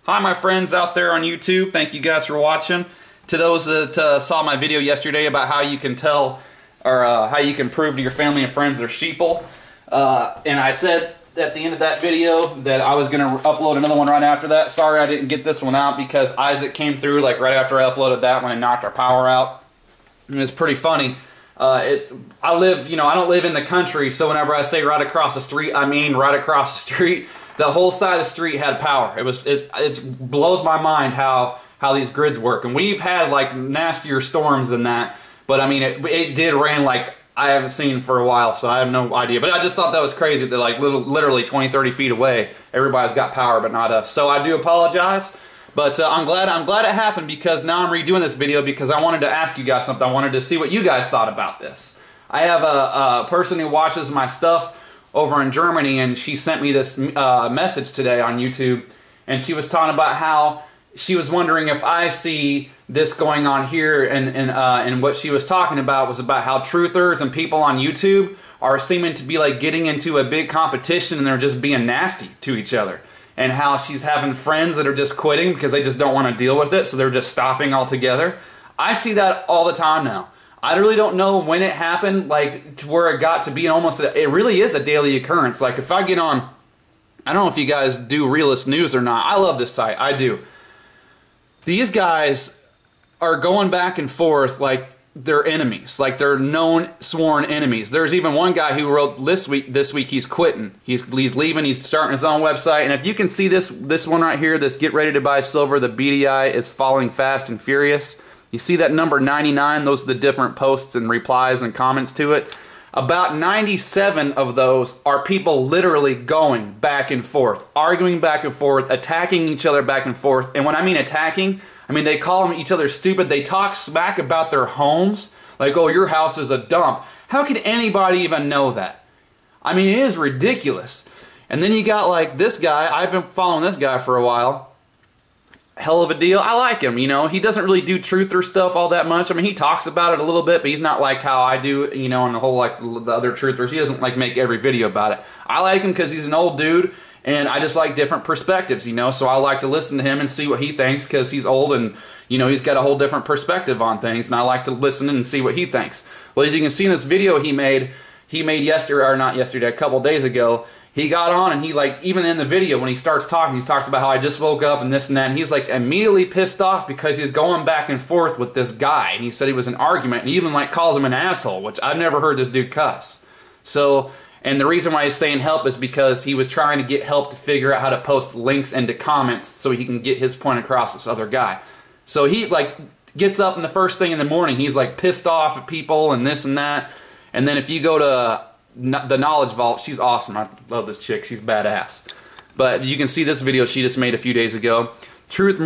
Hi my friends out there on YouTube, thank you guys for watching. To those that saw my video yesterday about how you can tell or how you can prove to your family and friends they're sheeple, and I said at the end of that video that I was going to upload another one right after that. Sorry I didn't get this one out because Isaac came through like right after I uploaded that one and knocked our power out. And it's pretty funny. I don't live in the country, so whenever I say right across the street, I mean right across the street. The whole side of the street had power. It blows my mind how these grids work. And we've had like nastier storms than that, but I mean it did rain like I haven't seen for a while, so I have no idea. But I just thought that was crazy that like literally 20-30 feet away, everybody's got power but not us. So I do apologize, but I'm glad it happened because now I'm redoing this video because I wanted to ask you guys something. I wanted to see what you guys thought about this. I have a person who watches my stuff over in Germany, and she sent me this message today on YouTube, and she was talking about how she was wondering if I see this going on here, and what she was talking about was about how truthers and people on YouTube are seeming to be like getting into a big competition and they're just being nasty to each other, and how she's having friends that are just quitting because they just don't want to deal with it, so they're just stopping altogether. I see that all the time now. I really don't know when it happened, like to where it got to be almost, it really is a daily occurrence. Like if I get on, I don't know if you guys do Realist News or not. I love this site, I do. These guys are going back and forth like they're enemies, like they're known sworn enemies. There's even one guy who wrote this week he's quitting. He's leaving, he's starting his own website. And if you can see this one right here, this Get Ready to Buy Silver, the BDI is falling fast and furious. You see that number 99? Those are the different posts and replies and comments to it. About 97 of those are people literally going back and forth, arguing back and forth, attacking each other back and forth. And when I mean attacking, I mean they call each other stupid. They talk smack about their homes, like, oh, your house is a dump. How could anybody even know that? I mean, it is ridiculous. And then you got like this guy. I've been following this guy for a while. Hell of a deal. I like him, you know. He doesn't really do truther stuff all that much. I mean, he talks about it a little bit, but he's not like how I do, you know, and the whole, like, the other truthers. He doesn't, like, make every video about it. I like him because he's an old dude, and I just like different perspectives, you know, so I like to listen to him and see what he thinks because he's old and, you know, he's got a whole different perspective on things, and I like to listen and see what he thinks. Well, as you can see in this video he made yesterday, or not yesterday, a couple days ago, he got on and he, like, even in the video when he starts talking, he talks about how I just woke up and this and that, and he's like immediately pissed off because he's going back and forth with this guy, and he said he was an argument, and he even like calls him an asshole, which I've never heard this dude cuss. So, and the reason why he's saying help is because he was trying to get help to figure out how to post links into comments so he can get his point across to this other guy. So he's like, gets up and the first thing in the morning, he's like pissed off at people and this and that, and then if you go to the Knowledge Vault, she's awesome. I love this chick. She's badass. But you can see this video she just made a few days ago. Truth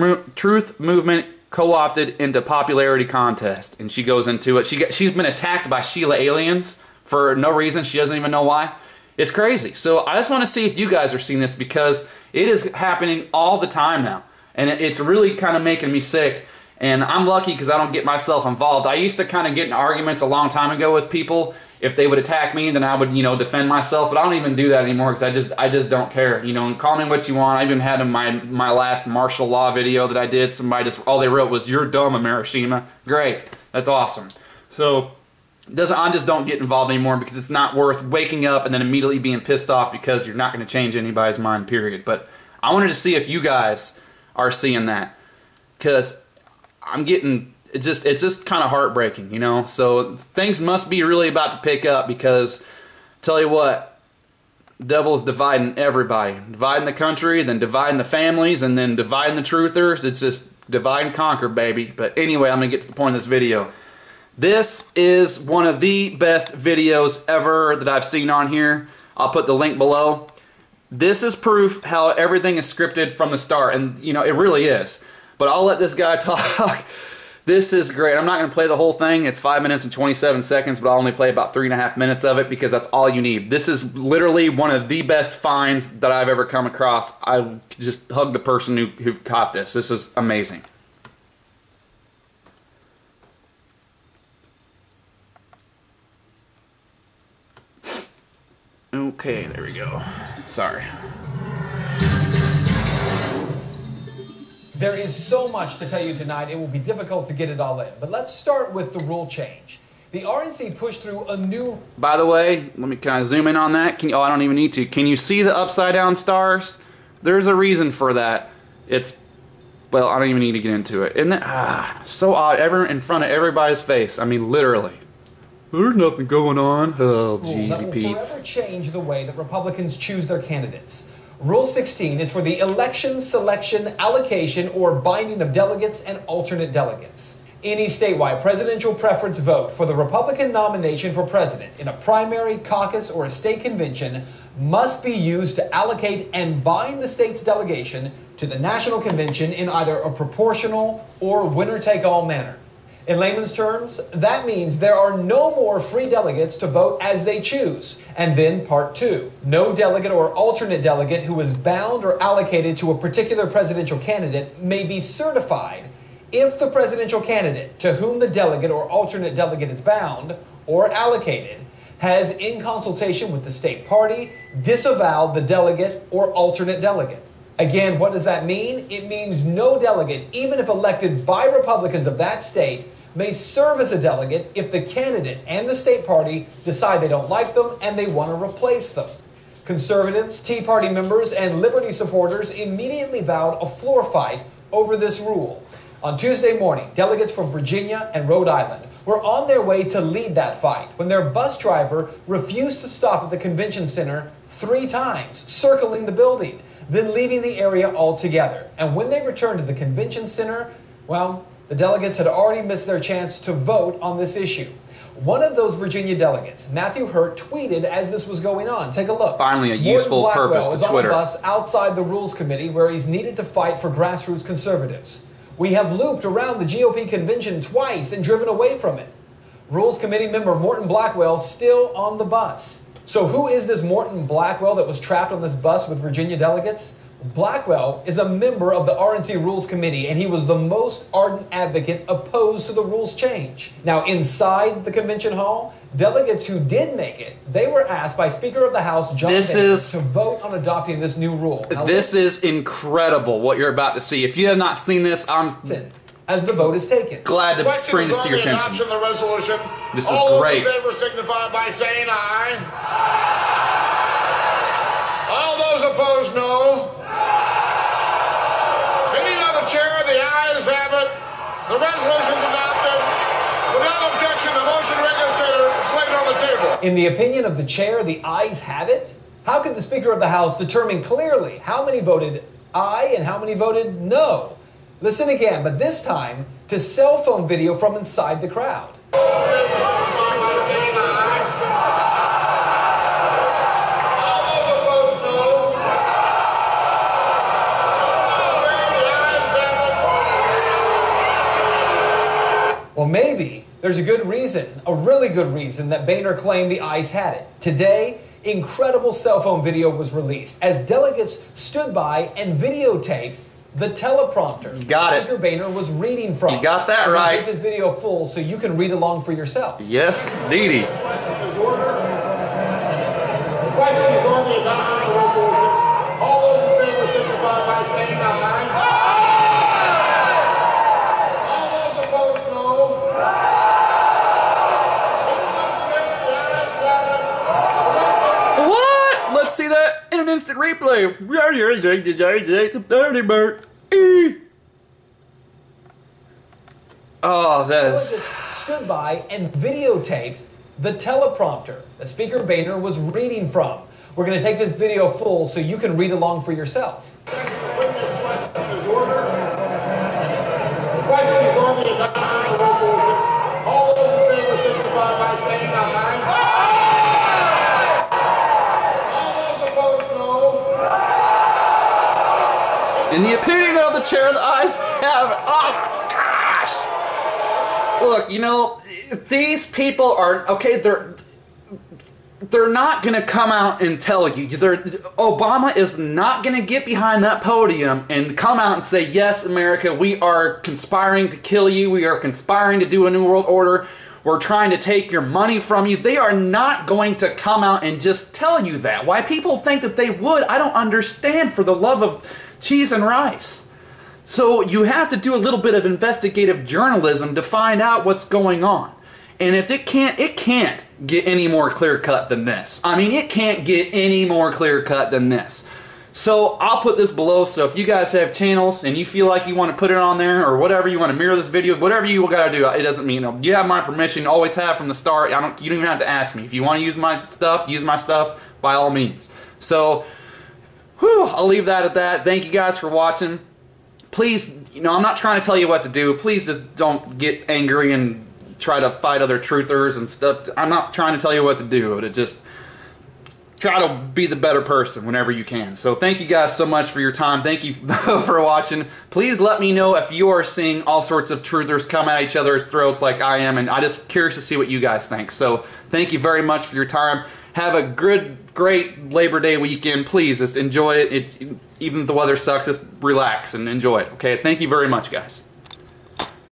movement co-opted into popularity contest, and she goes into it. She's been attacked by Sheila aliens for no reason. She doesn't even know why. It's crazy. So I just want to see if you guys are seeing this because it is happening all the time now, and it's really kind of making me sick. And I'm lucky because I don't get myself involved. I used to kind of get in arguments a long time ago with people. If they would attack me, then I would, you know, defend myself. But I don't even do that anymore because I just don't care. You know, and call me what you want. I even had in my last martial law video that I did, somebody just, all they wrote was, "You're dumb, Amerishima." Great. That's awesome. So, I just don't get involved anymore because it's not worth waking up and then immediately being pissed off because you're not going to change anybody's mind, period. But I wanted to see if you guys are seeing that because I'm getting... It's just kind of heartbreaking, you know? So things must be really about to pick up because, tell you what, the devil's dividing everybody. Dividing the country, then dividing the families, and then dividing the truthers. It's just divide and conquer, baby. But anyway, I'm going to get to the point of this video. This is one of the best videos ever that I've seen on here. I'll put the link below. This is proof how everything is scripted from the start, and, you know, it really is. But I'll let this guy talk. This is great. I'm not going to play the whole thing. It's 5 minutes and 27 seconds, but I'll only play about 3.5 minutes of it because that's all you need. This is literally one of the best finds that I've ever come across. I just hug the person who caught this. This is amazing. Okay, there we go. Sorry. There is so much to tell you tonight, it will be difficult to get it all in. But let's start with the rule change. The RNC pushed through a new... By the way, can I zoom in on that? Oh, I don't even need to. Can you see the upside down stars? There's a reason for that. Well, I don't even need to get into it. Isn't that so odd? In front of everybody's face. I mean, literally. There's nothing going on. Oh, jeezy that will Pete's. forever change the way that Republicans choose their candidates. Rule 16 is for the election, selection, allocation, or binding of delegates and alternate delegates. Any statewide presidential preference vote for the Republican nomination for president in a primary, caucus, or a state convention must be used to allocate and bind the state's delegation to the national convention in either a proportional or winner-take-all manner. In layman's terms, that means there are no more free delegates to vote as they choose. And then part 2, no delegate or alternate delegate who is bound or allocated to a particular presidential candidate may be certified if the presidential candidate to whom the delegate or alternate delegate is bound or allocated has, in consultation with the state party, disavowed the delegate or alternate delegate. Again, what does that mean? It means no delegate, even if elected by Republicans of that state, may serve as a delegate if the candidate and the state party decide they don't like them and they want to replace them. Conservatives, Tea Party members, and Liberty supporters immediately vowed a floor fight over this rule. On Tuesday morning, delegates from Virginia and Rhode Island were on their way to lead that fight when their bus driver refused to stop at the convention center 3 times, circling the building, then leaving the area altogether. And when they returned to the convention center, well, the delegates had already missed their chance to vote on this issue. One of those Virginia delegates, Matthew Hurt, tweeted as this was going on. Take a look. Finally, a useful purpose to Twitter. Is on a bus outside the Rules Committee where he's needed to fight for grassroots conservatives. We have looped around the GOP convention twice and driven away from it. Rules Committee member Morton Blackwell still on the bus. So who is this Morton Blackwell that was trapped on this bus with Virginia delegates? Blackwell is a member of the RNC Rules Committee, and he was the most ardent advocate opposed to the rules change. Now, inside the convention hall, delegates who did make it, they were asked by Speaker of the House John Boehner to vote on adopting this new rule. Now, this is incredible what you're about to see. If you have not seen this, I'm as the vote is taken. Glad to bring this to your attention. Of the resolution. This is all great. Those in favor signify by saying aye. All those opposed, no. Meeting of the chair, the ayes have it. The resolution is adopted. Without objection, the motion to reconsider is laid on the table. In the opinion of the chair, the ayes have it? How could the Speaker of the House determine clearly how many voted aye and how many voted no? Listen again, but this time to cell phone video from inside the crowd. Well, maybe there's a good reason, a really good reason, that Boehner claimed the ayes had it. Today, incredible cell phone video was released as delegates stood by and videotaped the teleprompter you got it. Speaker Boehner was reading from. You got that right. Make this video full so you can read along for yourself. Yes, indeedy. The question is on the adoption of the resolution. All those in favor signify by saying aye. All those opposed, no. What? Let's see that in an instant replay. Oh, that is... Delegates stood by and videotaped the teleprompter that Speaker Boehner was reading from. We're going to take this video full so you can read along for yourself. The question is ordered. The question is on the adoption of the resolution. All those in favor signify by saying aye. All those opposed, no. In the opinion of the chair, the ayes have it. Oh, gosh. Look, you know, these people are, okay, they're not going to come out and tell you. Obama is not going to get behind that podium and come out and say, yes, America, we are conspiring to kill you. We are conspiring to do a new world order. We're trying to take your money from you. They are not going to come out and just tell you that. Why people think that they would, I don't understand, for the love of cheese and rice. So you have to do a little bit of investigative journalism to find out what's going on. And if it can't get any more clear-cut than this. I mean, it can't get any more clear-cut than this. So I'll put this below, so if you guys have channels and you feel like you want to put it on there or whatever, you want to mirror this video, whatever you gotta do, it doesn't mean, you have my permission, always have from the start. You don't even have to ask me. If you want to use my stuff, by all means. So, I'll leave that at that. Thank you guys for watching. Please, I'm not trying to tell you what to do. Please just don't get angry and try to fight other truthers and stuff. I'm not trying to tell you what to do, but just try to be the better person whenever you can. So thank you guys so much for your time. Thank you for watching. Please let me know if you are seeing all sorts of truthers come at each other's throats like I am, and I'm just curious to see what you guys think. So thank you very much for your time. Have a great Labor Day weekend. Please just enjoy it. Even if the weather sucks, just relax and enjoy it. Okay, thank you very much, guys.